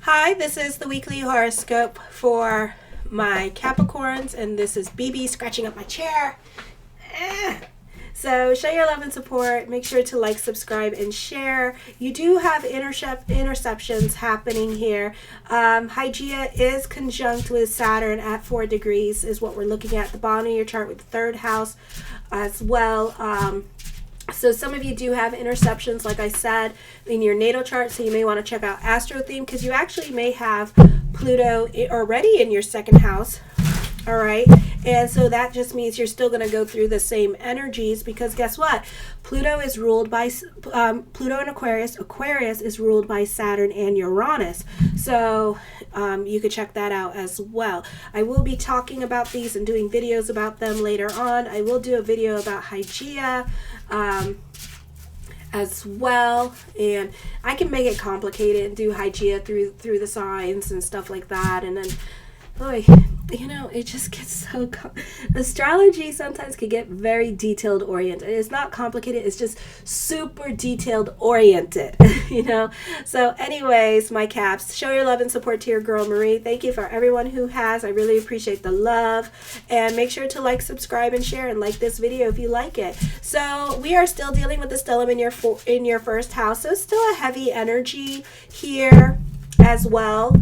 Hi, this is the weekly horoscope for my Capricorns, and this is BB scratching up my chair. So show your love and support. Make sure to like, subscribe, and share. You do have interceptions happening here. Hygeia is conjunct with Saturn at 4 degrees is what we're looking at the bottom of your chart with the third house as well. So some of you do have interceptions, like I said, in your natal chart. So you may want to check out Astro Theme because you actually may have Pluto already in your second house. All right. And so that just means you're still going to go through the same energies because guess what? Pluto is ruled by Pluto in Aquarius. Aquarius is ruled by Saturn and Uranus. So you could check that out as well. I will be talking about these and doing videos about them later on. I will do a video about Hygeia as well, and I can make it complicated and do Hygeia through the signs and stuff like that. And then boy, you know, it just gets so astrology sometimes can get very detailed oriented. It's not complicated, it's just super detailed oriented. You know, so anyways, my Caps, show your love and support to your girl Marie. Thank you for everyone who has. I really appreciate the love, and make sure to like, subscribe, and share, and like this video if you like it. So we are still dealing with the stellium in your first house, so it's still a heavy energy here as well.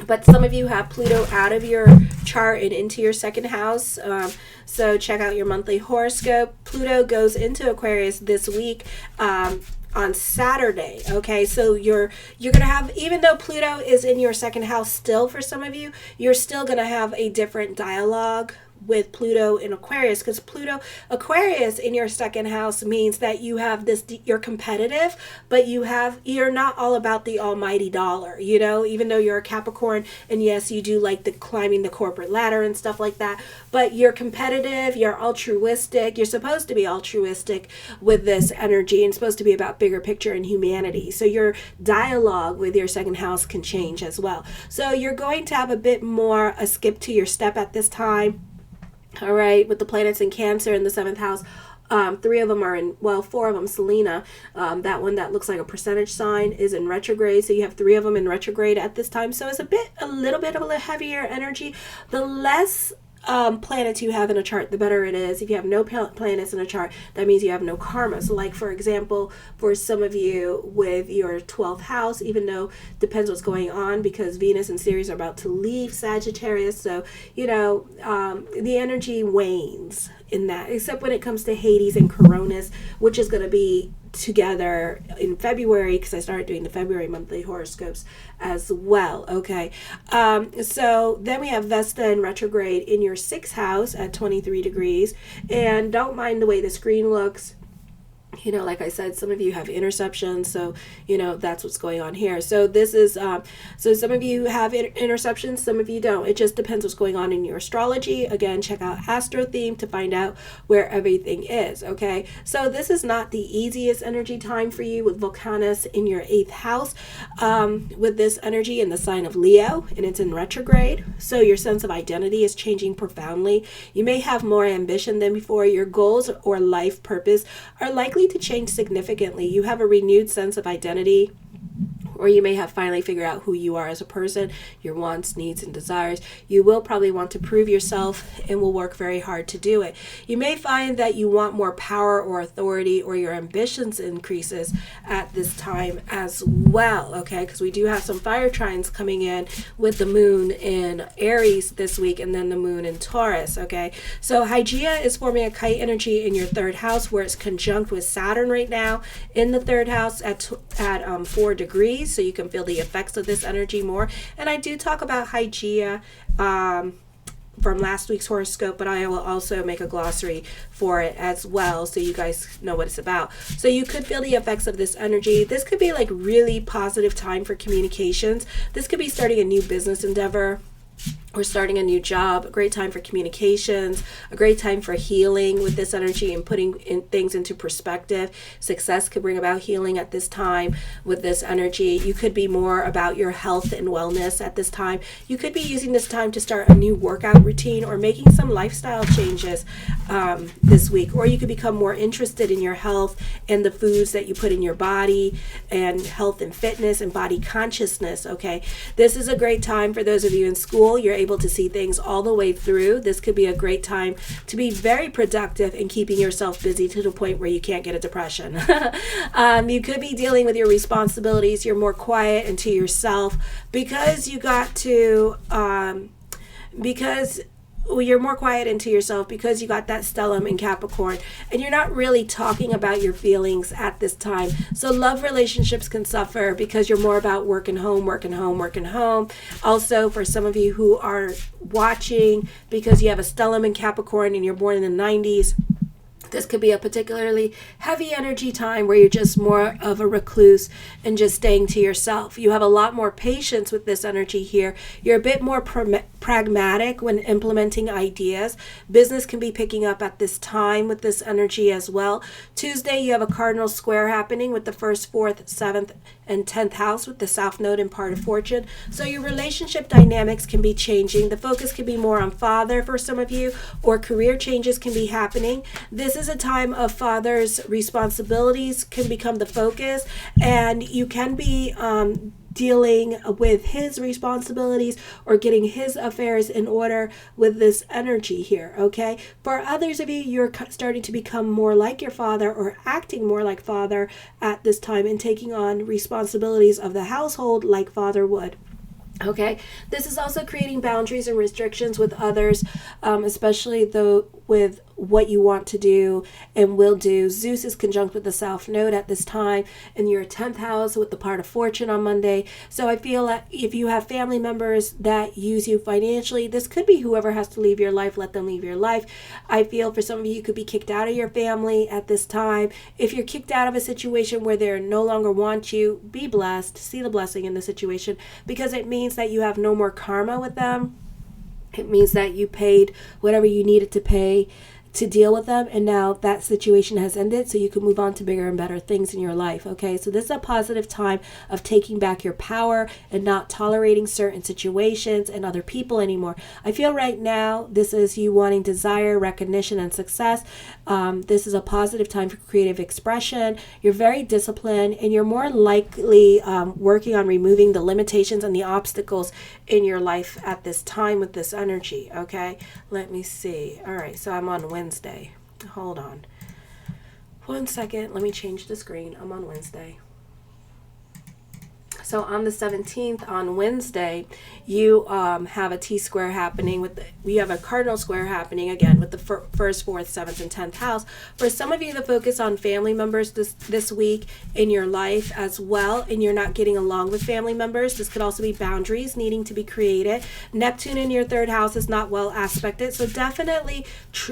But some of you have Pluto out of your chart and into your second house. So check out your monthly horoscope. Pluto goes into Aquarius this week on Saturday. Okay, so you're gonna have, even though Pluto is in your second house still for some of you, you're still gonna have a different dialogue with Pluto in Aquarius, because Pluto Aquarius in your second house means that you have this, you're competitive, but you're not all about the almighty dollar, you know, even though you're a Capricorn, and yes, you do like the climbing the corporate ladder and stuff like that, but you're competitive, you're altruistic, you're supposed to be altruistic with this energy, and supposed to be about bigger picture and humanity. So your dialogue with your second house can change as well. So you're going to have a bit more a skip to your step at this time. All right, with the planets in Cancer in the 7th house, 3 of them are in, well, 4 of them, Selena, that one that looks like a percentage sign is in retrograde. So you have 3 of them in retrograde at this time. So it's a little bit of a heavier energy. The less planets you have in a chart, the better it is. If you have no planets in a chart, that means you have no karma. So like, for example, for some of you with your 12th house, even though depends what's going on, because Venus and Ceres are about to leave Sagittarius, so you know, the energy wanes in that, except when it comes to Hades and Coronis, which is going to be together in February, because I started doing the February monthly horoscopes as well. Okay, so then we have Vesta in retrograde in your 6th house at 23 degrees, and don't mind the way the screen looks. You know, like I said, some of you have interceptions, so you know that's what's going on here. So this is so some of you have interceptions, some of you don't. It just depends what's going on in your astrology. Again, check out Astro Theme to find out where everything is. Okay, so this is not the easiest energy time for you with Vulcanus in your 8th house, with this energy in the sign of Leo, and it's in retrograde. So your sense of identity is changing profoundly. You may have more ambition than before. Your goals or life purpose are likely to change significantly. You have a renewed sense of identity, or you may have finally figured out who you are as a person, your wants, needs, and desires. You will probably want to prove yourself and will work very hard to do it. You may find that you want more power or authority, or your ambitions increases at this time as well, okay? Because we do have some fire trines coming in with the moon in Aries this week, and then the moon in Taurus, okay? So Hygeia is forming a kite energy in your 3rd house, where it's conjunct with Saturn right now in the 3rd house at 4 degrees. So you can feel the effects of this energy more. And I do talk about Hygeia from last week's horoscope, but I will also make a glossary for it as well, so you guys know what it's about. So you could feel the effects of this energy. This could be like really positive time for communications. This could be starting a new business endeavor. or starting a new job, a great time for communications, a great time for healing with this energy and putting things into perspective. Success could bring about healing at this time with this energy. You could be more about your health and wellness at this time. You could be using this time to start a new workout routine or making some lifestyle changes this week. Or you could become more interested in your health and the foods that you put in your body, and health and fitness and body consciousness, okay? This is a great time for those of you in school. You're able to see things all the way through. This could be a great time to be very productive and keeping yourself busy to the point where you can't get a depression. You could be dealing with your responsibilities. You're more quiet and to yourself because you got to, you're more quiet into yourself because you got that stellium in Capricorn, and you're not really talking about your feelings at this time. So love relationships can suffer because you're more about work and home, work and home, work and home. Also, for some of you who are watching, because you have a stellium in Capricorn and you're born in the 90s, this could be a particularly heavy energy time where you're just more of a recluse and just staying to yourself. You have a lot more patience with this energy here. You're a bit more pragmatic when implementing ideas. Business can be picking up at this time with this energy as well. Tuesday, you have a cardinal square happening with the 1st, 4th, 7th, and 10th house with the South Node and part of fortune. So your relationship dynamics can be changing. The focus can be more on father for some of you, or career changes can be happening. This is a time of father's responsibilities can become the focus, and you can be dealing with his responsibilities or getting his affairs in order with this energy here, okay? For others of you, you're starting to become more like your father or acting more like father at this time and taking on responsibilities of the household like father would. Okay, this is also creating boundaries and restrictions with others, especially though with what you want to do and will do. Zeus is conjunct with the South Node at this time, and your 10th house with the part of fortune on Monday. So I feel that if you have family members that use you financially, this could be whoever has to leave your life, let them leave your life. I feel for some of you, you could be kicked out of your family at this time. If you're kicked out of a situation where they no longer want you, be blessed, see the blessing in the situation, because it means that you have no more karma with them. It means that you paid whatever you needed to pay to deal with them, and now that situation has ended, so you can move on to bigger and better things in your life, okay? So this is a positive time of taking back your power and not tolerating certain situations and other people anymore. I feel right now this is you wanting desire, recognition, and success. This is a positive time for creative expression. You're very disciplined, and you're more likely working on removing the limitations and the obstacles in your life at this time with this energy, okay? Let me see. All right, so I'm on Wednesday. Hold on 1 second. Let me change the screen. I'm on Wednesday. So on the 17th, on Wednesday, you have a T-square happening with we have a cardinal square happening again with the 1st, 4th, 7th, and 10th house. For some of you, the focus on family members this week in your life as well, and you're not getting along with family members. This could also be boundaries needing to be created. Neptune in your 3rd house is not well aspected, so definitely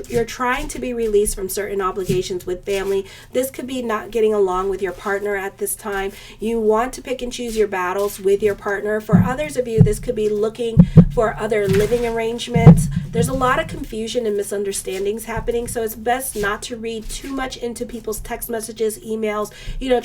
you're trying to be released from certain obligations with family. This could be not getting along with your partner at this time. You want to pick and choose your battles with your partner. For others of you, this could be looking for other living arrangements. There's a lot of confusion and misunderstandings happening, so it's best not to read too much into people's text messages, emails.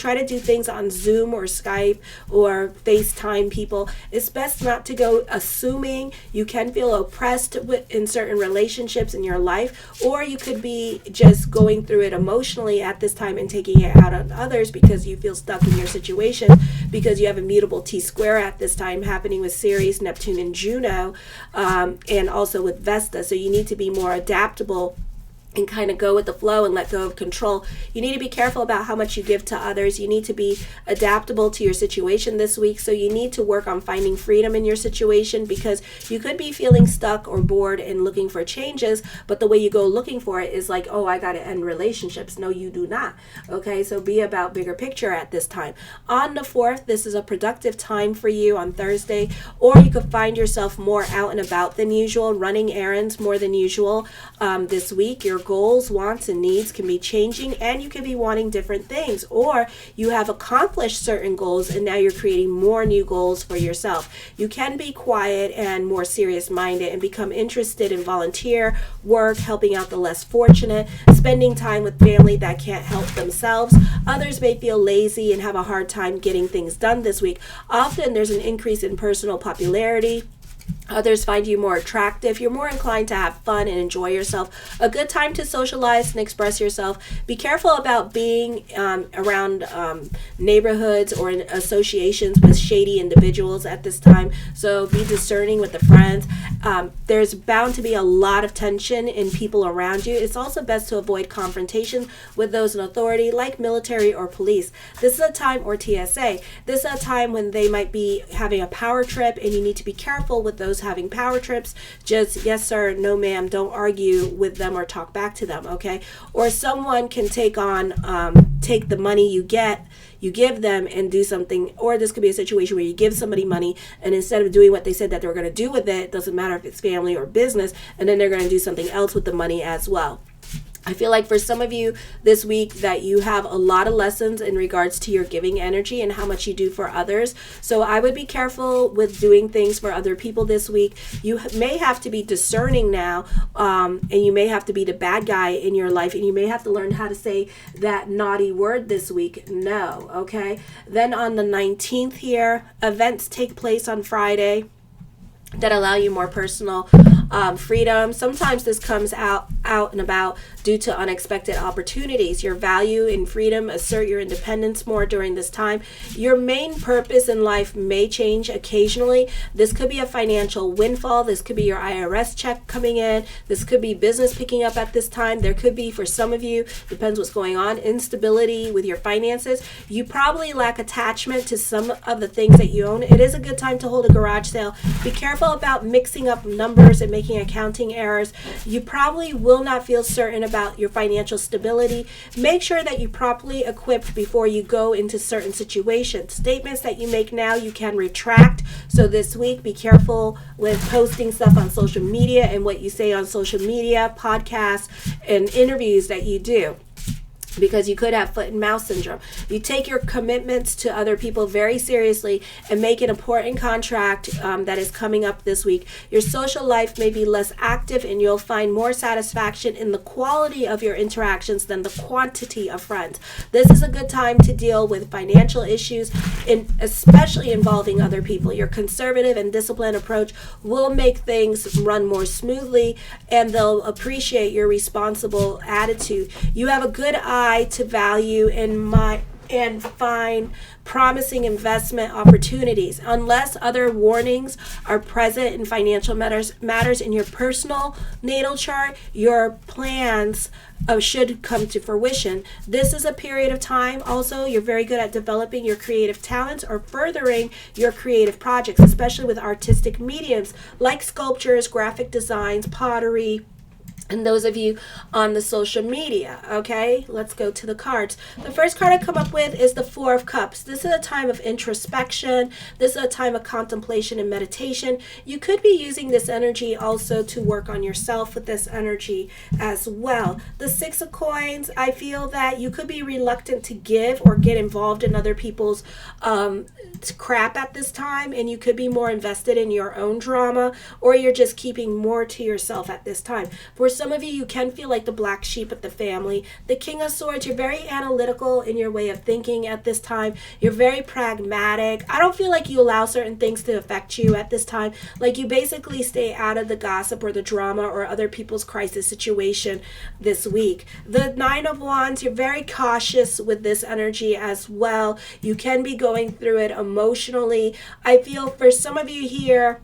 Try to do things on Zoom or Skype or FaceTime people. It's best not to go assuming. You can feel oppressed in certain relationships in your life, or you could be just going through it emotionally at this time and taking it out on others because you feel stuck in your situation because you have a mutable T-square at this time happening with Ceres, Neptune, and Juno, and also with Vesta. So you need to be more adaptable and kind of go with the flow and let go of control. You need to be careful about how much you give to others. You need to be adaptable to your situation this week. So you need to work on finding freedom in your situation, because you could be feeling stuck or bored and looking for changes, but the way you go looking for it is like, oh, I got to end relationships. No, you do not. Okay, so be about bigger picture at this time. On the 4th, this is a productive time for you on Thursday, or you could find yourself more out and about than usual, running errands more than usual this week. You're goals, wants, and needs can be changing, and you can be wanting different things, or you have accomplished certain goals and now you're creating more new goals for yourself. You can be quiet and more serious minded and become interested in volunteer work, helping out the less fortunate, spending time with family that can't help themselves. Others may feel lazy and have a hard time getting things done this week. Often there's an increase in personal popularity. Others find you more attractive. You're more inclined to have fun and enjoy yourself. A good time to socialize and express yourself. Be careful about being around neighborhoods or in associations with shady individuals at this time. So be discerning with the friends. There's bound to be a lot of tension in people around you. It's also best to avoid confrontation with those in authority, like military or police. This is a time, or TSA. This is a time when they might be having a power trip, and you need to be careful with those having power trips. Just yes sir, no ma'am, don't argue with them or talk back to them, okay? Or someone can take the money you give them and do something. Or this could be a situation where you give somebody money, and instead of doing what they said that they were going to do with it, doesn't matter if it's family or business, and then they're going to do something else with the money as well. I feel like for some of you this week that you have a lot of lessons in regards to your giving energy and how much you do for others. So I would be careful with doing things for other people this week. You may have to be discerning now, and you may have to be the bad guy in your life, and you may have to learn how to say that naughty word this week. No, okay? Then on the 19th here, events take place on Friday that allow you more personal freedom. Sometimes this comes out and about due to unexpected opportunities. Your value in freedom, assert your independence more during this time. Your main purpose in life may change occasionally. This could be a financial windfall. This could be your IRS check coming in. This could be business picking up at this time. There could be, for some of you, depends what's going on, instability with your finances. You probably lack attachment to some of the things that you own. It is a good time to hold a garage sale. Be careful about mixing up numbers and making accounting errors. You probably will not feel certain about your financial stability. Make sure that you're properly equipped before you go into certain situations. Statements that you make now, you can retract. So this week, be careful with posting stuff on social media and what you say on social media, podcasts, and interviews that you do, because you could have foot and mouth syndrome. You take your commitments to other people very seriously and make an important contract that is coming up this week. Your social life may be less active, and you'll find more satisfaction in the quality of your interactions than the quantity of friends. This is a good time to deal with financial issues, especially involving other people. Your conservative and disciplined approach will make things run more smoothly, and they'll appreciate your responsible attitude. You have a good eye to value and find promising investment opportunities. Unless other warnings are present in financial matters in your personal natal chart, your plans should come to fruition. This is a period of time also you're very good at developing your creative talents or furthering your creative projects, especially with artistic mediums like sculptures, graphic designs, pottery, and those of you on the social media. Okay, let's go to the cards. The first card I come up with is the Four of Cups. This is a time of introspection. This is a time of contemplation and meditation. You could be using this energy also to work on yourself with this energy as well. The Six of Coins, I feel that you could be reluctant to give or get involved in other people's crap at this time, and you could be more invested in your own drama, or you're just keeping more to yourself at this time. For some of you, you can feel like the black sheep of the family. The King of Swords, you're very analytical in your way of thinking at this time. You're very pragmatic. I don't feel like you allow certain things to affect you at this time. Like you basically stay out of the gossip or the drama or other people's crisis situation this week. The Nine of Wands, you're very cautious with this energy as well. You can be going through it emotionally. I feel for some of you here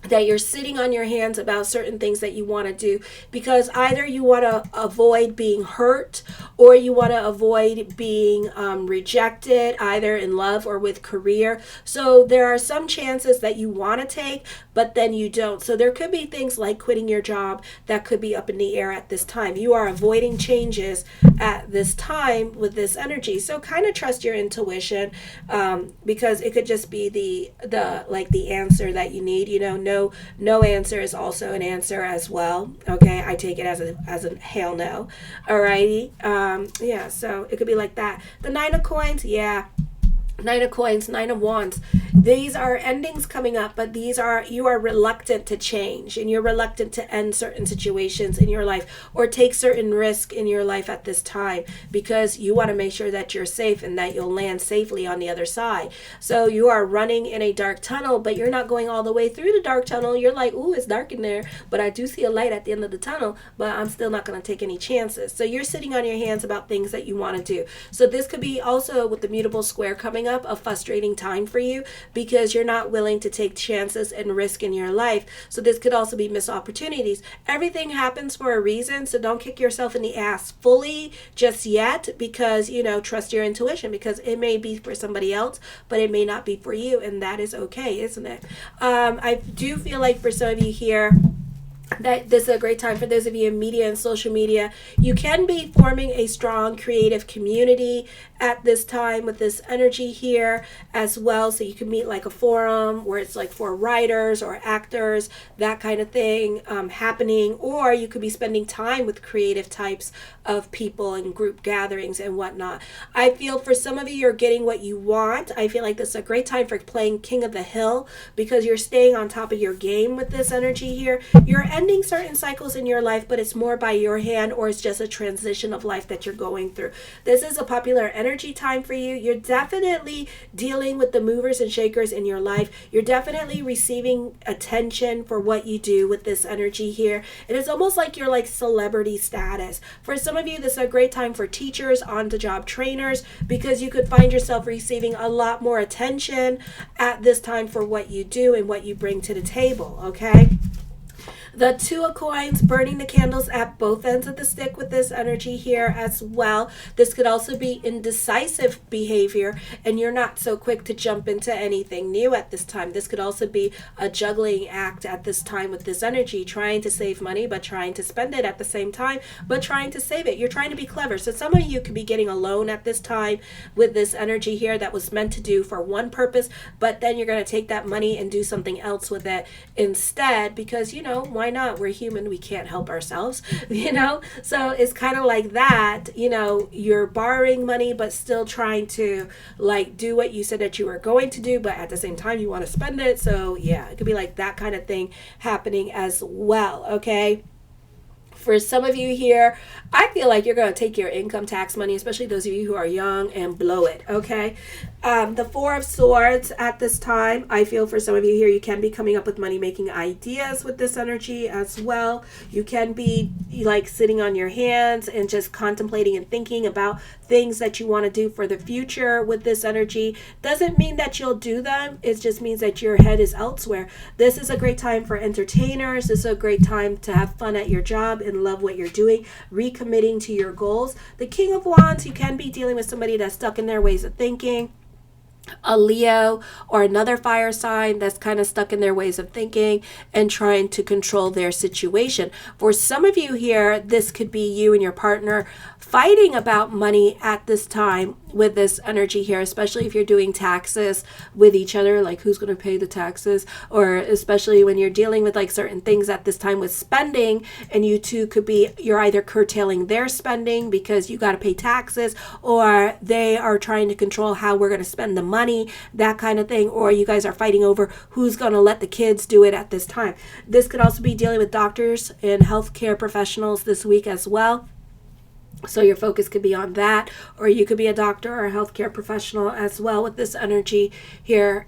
that you're sitting on your hands about certain things that you want to do, because either you want to avoid being hurt, or you want to avoid being rejected, either in love or with career. So there are some chances that you want to take, but then you don't. So there could be things like quitting your job that could be up in the air at this time. You are avoiding changes at this time with this energy. So kind of trust your intuition, because it could just be the answer that you need. no answer is also an answer as well. Okay, I take it as a hell no. Alrighty. Yeah, so it could be like that. The Nine of Coins, yeah. Nine of Coins, Nine of Wands. These are endings coming up, but you are reluctant to change, and you're reluctant to end certain situations in your life or take certain risk in your life at this time, because you want to make sure that you're safe and that you'll land safely on the other side. So you are running in a dark tunnel, but you're not going all the way through the dark tunnel. You're like, ooh, it's dark in there, but I do see a light at the end of the tunnel, but I'm still not going to take any chances. So you're sitting on your hands about things that you want to do. So this could be also with the mutable square coming up, a frustrating time for you because you're not willing to take chances and risk in your life. So this could also be missed opportunities. Everything happens for a reason, so don't kick yourself in the ass fully just yet, because trust your intuition, because it may be for somebody else, but it may not be for you, and that is okay, isn't it? I do feel like for some of you here that this is a great time for those of you in media and social media. You can be forming a strong creative community at this time with this energy here as well. So you can meet like a forum where it's like for writers or actors, that kind of thing happening. Or you could be spending time with creative types of people and group gatherings and whatnot. I feel for some of you, you're getting what you want. I feel like this is a great time for playing King of the Hill, because you're staying on top of your game with this energy here. You're ending certain cycles in your life, but it's more by your hand, or it's just a transition of life that you're going through. This is a popular energy time for you. You're definitely dealing with the movers and shakers in your life. You're definitely receiving attention for what you do with this energy here. It is almost like you're like celebrity status. For some of you, this is a great time for teachers, on-the-job trainers, because you could find yourself receiving a lot more attention at this time for what you do and what you bring to the table, okay? The Two of Coins, burning the candles at both ends of the stick with this energy here as well. This could also be indecisive behavior, and you're not so quick to jump into anything new at this time. This could also be a juggling act at this time with this energy, trying to save money, but trying to spend it at the same time, but trying to save it. You're trying to be clever. So some of you could be getting a loan at this time with this energy here that was meant to do for one purpose, but then you're going to take that money and do something else with it instead, because, why not? We're human. We can't help ourselves, So it's kind of like that, you're borrowing money, but still trying to like do what you said that you were going to do, but at the same time you want to spend it. So yeah, it could be like that kind of thing happening as well. Okay. For some of you here, I feel like you're going to take your income tax money, especially those of you who are young, and blow it, okay? The Four of Swords at this time, I feel for some of you here, you can be coming up with money-making ideas with this energy as well. You can be like sitting on your hands and just contemplating and thinking about things that you want to do for the future with this energy. Doesn't mean that you'll do them. It just means that your head is elsewhere. This is a great time for entertainers. This is a great time to have fun at your job and love what you're doing, recommitting to your goals. The King of Wands, you can be dealing with somebody that's stuck in their ways of thinking. A Leo or another fire sign that's kind of stuck in their ways of thinking and trying to control their situation. For some of you here, this could be you and your partner fighting about money at this time with this energy here, especially if you're doing taxes with each other, like who's going to pay the taxes, or especially when you're dealing with like certain things at this time with spending, and you two could be, you're either curtailing their spending because you got to pay taxes, or they are trying to control how we're going to spend the money, that kind of thing, or you guys are fighting over who's going to let the kids do it at this time. This could also be dealing with doctors and healthcare professionals this week as well. So your focus could be on that, or you could be a doctor or a healthcare professional as well with this energy here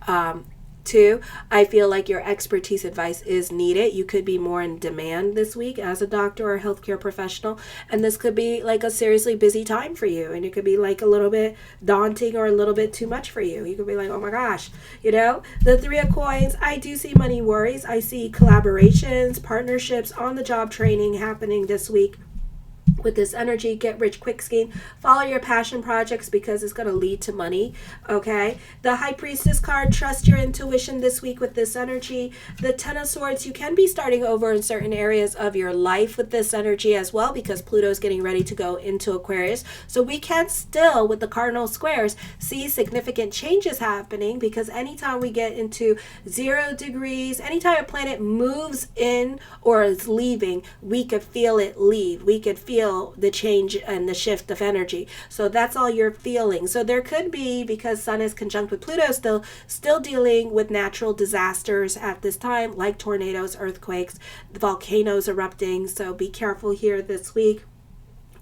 too. I feel like your expertise advice is needed. You could be more in demand this week as a doctor or a healthcare professional, and this could be like a seriously busy time for you, and it could be like a little bit daunting or a little bit too much for you. You could be like, oh my gosh, The Three of Coins, I do see money worries. I see collaborations, partnerships, on the job training happening this week with this energy. Get rich quick scheme. Follow your passion projects because it's going to lead to money. Okay. The High Priestess card, trust your intuition this week with this energy. The Ten of Swords, you can be starting over in certain areas of your life with this energy as well, because Pluto's getting ready to go into Aquarius. So we can still, with the cardinal squares, see significant changes happening, because anytime we get into 0 degrees, anytime a planet moves in or is leaving, we could feel it leave. We could feel the change and the shift of energy. So that's all you're feeling. So there could be, because Sun is conjunct with Pluto, still dealing with natural disasters at this time, like tornadoes, earthquakes, volcanoes erupting. So be careful here this week.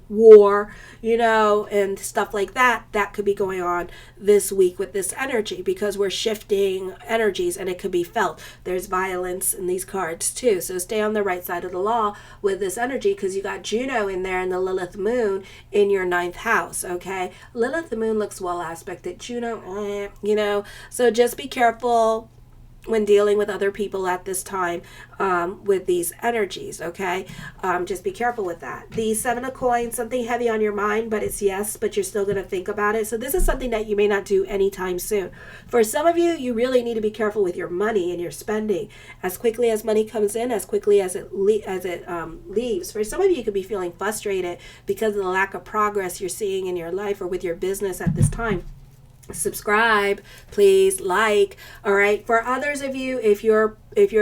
War, and stuff like that could be going on this week with this energy, because we're shifting energies and it could be felt. There's violence in these cards too. So stay on the right side of the law with this energy, because you got Juno in there and the Lilith moon in your 9th house. Okay. Lilith the moon looks well aspected. Juno, so just be careful when dealing with other people at this time with these energies. Okay. Just be careful with that. The 7 of coins, something heavy on your mind, but it's yes, but you're still going to think about it. So this is something that you may not do anytime soon. For some of you, you really need to be careful with your money and your spending. As quickly as money comes in, as quickly as it leaves. For some of you, you could be feeling frustrated because of the lack of progress you're seeing in your life or with your business at this time. Subscribe, please, like. All right. For others of you, if your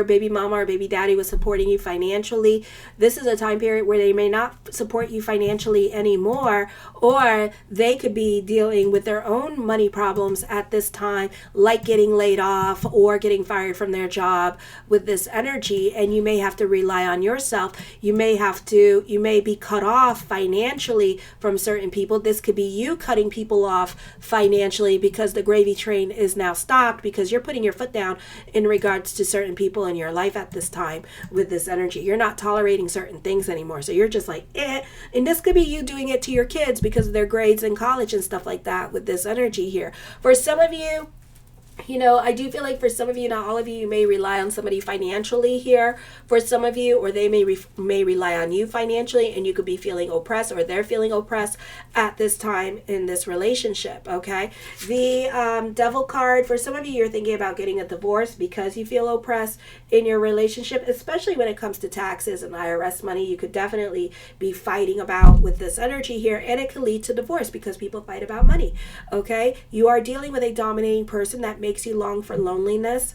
baby mama or baby daddy was supporting you financially, this is a time period where they may not support you financially anymore, or they could be dealing with their own money problems at this time, like getting laid off or getting fired from their job with this energy, and you may have to rely on yourself. You may be cut off financially from certain people. This could be you cutting people off financially because the gravy train is now stopped, because you're putting your foot down in regards to certain people in your life at this time with this energy. You're not tolerating certain things anymore. So you're just like, and this could be you doing it to your kids because of their grades in college and stuff like that with this energy here. For some of you, I do feel like for some of you, not all of you may rely on somebody financially here. For some of you, or they may rely on you financially, and you could be feeling oppressed, or they're feeling oppressed at this time in this relationship. Okay. The Devil card, for some of you, you're thinking about getting a divorce because you feel oppressed in your relationship, especially when it comes to taxes and IRS money. You could definitely be fighting about with this energy here, and it could lead to divorce because people fight about money. Okay. You are dealing with a dominating person that makes you long for loneliness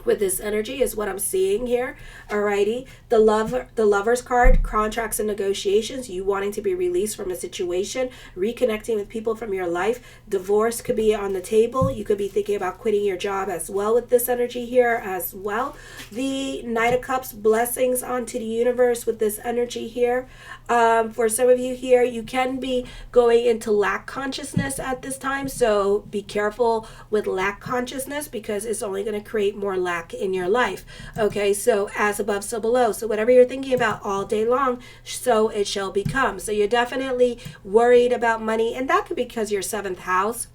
with this energy is what I'm seeing here. Alrighty. The Lover's card, contracts and negotiations, you wanting to be released from a situation, reconnecting with people from your life. Divorce could be on the table. You could be thinking about quitting your job as well with this energy here as well. The Knight of Cups, blessings onto the universe with this energy here. For some of you here, you can be going into lack consciousness at this time. So be careful with lack consciousness, because it's only going to create more lack in your life. Okay, so as above, so below. So whatever you're thinking about all day long, so it shall become. So you're definitely worried about money, and that could be because your 7th house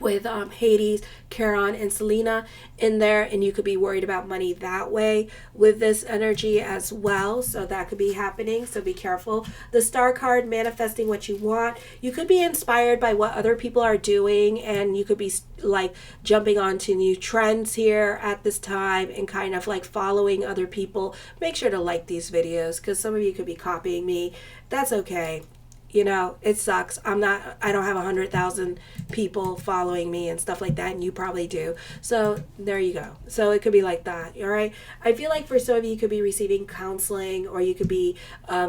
with Hades, Charon, and Selena in there, and you could be worried about money that way with this energy as well. So that could be happening, so be careful. The Star card, manifesting what you want. You could be inspired by what other people are doing, and you could be like jumping onto new trends here at this time and kind of like following other people. Make sure to like these videos, because some of you could be copying me. That's okay. It sucks. I don't have 100,000 people following me and stuff like that, and you probably do. So there you go. So it could be like that. All right. I feel like for some of you, you could be receiving counseling, or you could be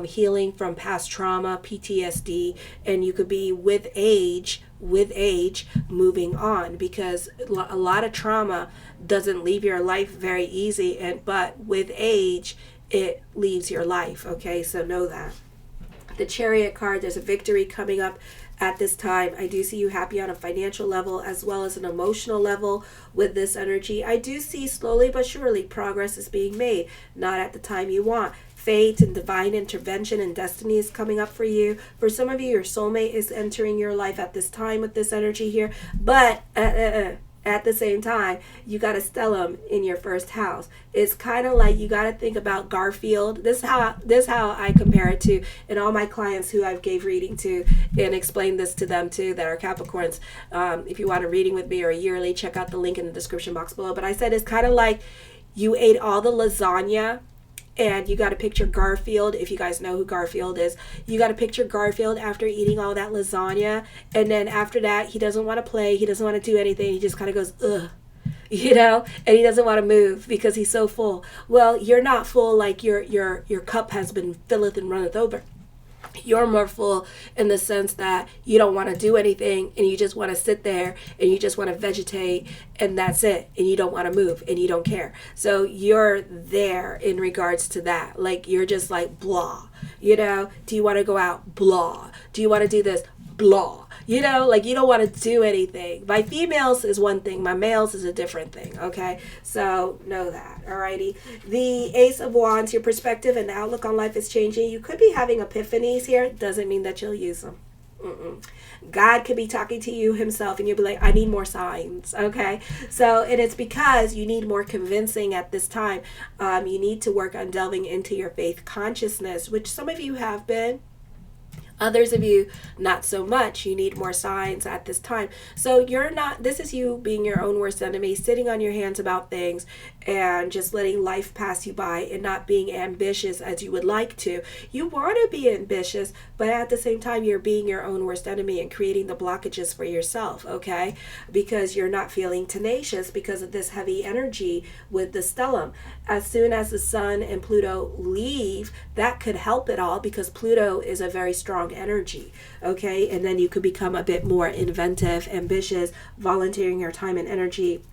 healing from past trauma, PTSD, and you could be with age moving on, because a lot of trauma doesn't leave your life very easy, but with age, it leaves your life. Okay. So know that. The Chariot card, there's a victory coming up at this time. I do see you happy on a financial level as well as an emotional level with this energy. I do see slowly but surely progress is being made, not at the time you want. Fate and divine intervention and destiny is coming up for you. For some of you, your soulmate is entering your life at this time with this energy here. But at the same time, you got a stellium in your first house. It's kind of like you got to think about Garfield. This is how I compare it to, and all my clients who I've gave reading to and explained this to them too that are Capricorns. If you want a reading with me or a yearly, check out the link in the description box below. But I said it's kind of like you ate all the lasagna. And you got to picture Garfield. If you guys know who Garfield is, you got to picture Garfield after eating all that lasagna. And then after that, he doesn't want to play. He doesn't want to do anything. He just kind of goes, ugh, and he doesn't want to move because he's so full. Well, you're not full like your cup has been filleth and runneth over. You're more full in the sense that you don't want to do anything and you just want to sit there and you just want to vegetate and that's it, and you don't want to move and you don't care. So you're there in regards to that. Like you're just like blah, do you want to go out? Blah. Do you want to do this? Blah. Like you don't want to do anything. My females is one thing, my males is a different thing, okay? So know that, alrighty? The Ace of Wands, your perspective and outlook on life is changing. You could be having epiphanies here. Doesn't mean that you'll use them. God could be talking to you himself and you'll be like, I need more signs, okay? So, and it's because you need more convincing at this time. You need to work on delving into your faith consciousness, which some of you have been. Others of you, not so much. You need more signs at this time. So this is you being your own worst enemy, sitting on your hands about things and just letting life pass you by and not being ambitious as you would like to. You want to be ambitious, but at the same time, you're being your own worst enemy and creating the blockages for yourself, okay? Because you're not feeling tenacious because of this heavy energy with the stellium. As soon as the Sun and Pluto leave, that could help it all because Pluto is a very strong energy, okay? And then you could become a bit more inventive, ambitious, volunteering your time and energy,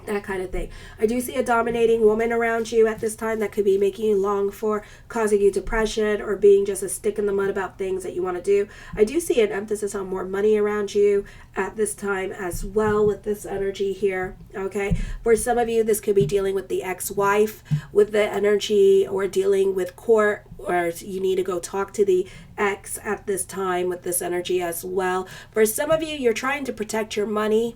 that kind of thing. I do see a dominating woman around you at this time that could be making you long for, causing you depression, or being just a stick in the mud about things that you want to do. I do see an emphasis on more money around you at this time as well with this energy here, okay? For some of you, this could be dealing with the ex-wife with the energy, or dealing with court, or you need to go talk to the ex at this time with this energy as well. For some of you, you're trying to protect your money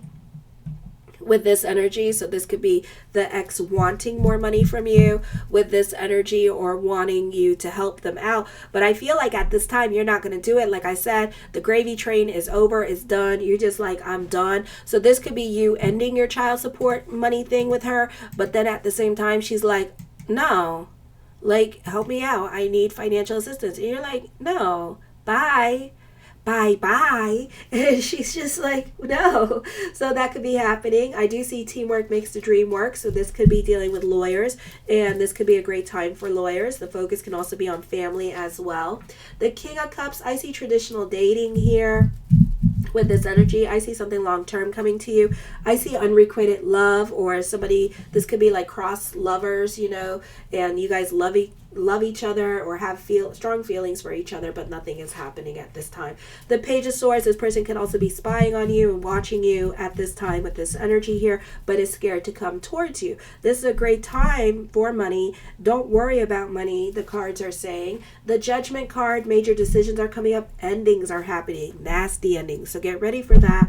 with this energy. So this could be the ex wanting more money from you with this energy, or wanting you to help them out. But I feel like at this time, you're not going to do it. Like I said, the gravy train is over, it's done. You're just like, I'm done. So this could be you ending your child support money thing with her. But then at the same time, she's like, no, like, help me out. I need financial assistance. And you're like, no, bye. And she's just like, no. So that could be happening. I do see teamwork makes the dream work. So this could be dealing with lawyers, and this could be a great time for lawyers. The focus can also be on family as well. The King of Cups, I see traditional dating here. With this energy, I see something long-term coming to you. I see unrequited love, or somebody, this could be like cross lovers, and you guys love each other, or have strong feelings for each other, but nothing is happening at this time. The Page of Swords, this person can also be spying on you and watching you at this time with this energy here, but is scared to come towards you. This is a great time for money. Don't worry about money, the cards are saying. The Judgment card, major decisions are coming up, endings are happening, nasty endings. So get ready for that.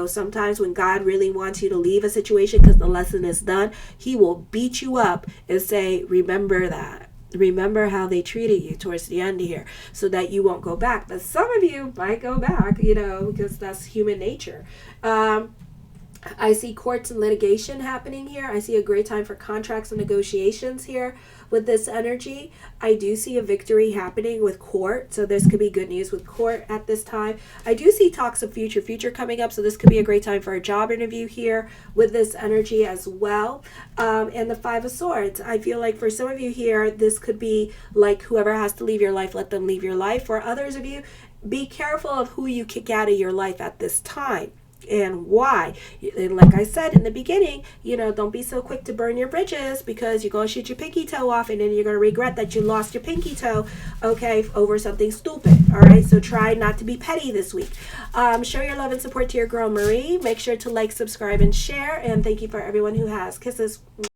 Sometimes when God really wants you to leave a situation because the lesson is done, he will beat you up and say, remember that. Remember how they treated you towards the end here, so that you won't go back. But some of you might go back, because that's human nature. I see courts and litigation happening here. I see a great time for contracts and negotiations here with this energy. I do see a victory happening with court. So this could be good news with court at this time. I do see talks of future coming up. So this could be a great time for a job interview here with this energy as well. And the Five of Swords. I feel like for some of you here, this could be like whoever has to leave your life, let them leave your life. For others of you, be careful of who you kick out of your life at this time. And why? And like I said in the beginning, don't be so quick to burn your bridges, because you're going to shoot your pinky toe off and then you're going to regret that you lost your pinky toe, okay, over something stupid. All right, so try not to be petty this week. Show your love and support to your girl Marie. Make sure to like, subscribe, and share. And thank you for everyone who has. Kisses.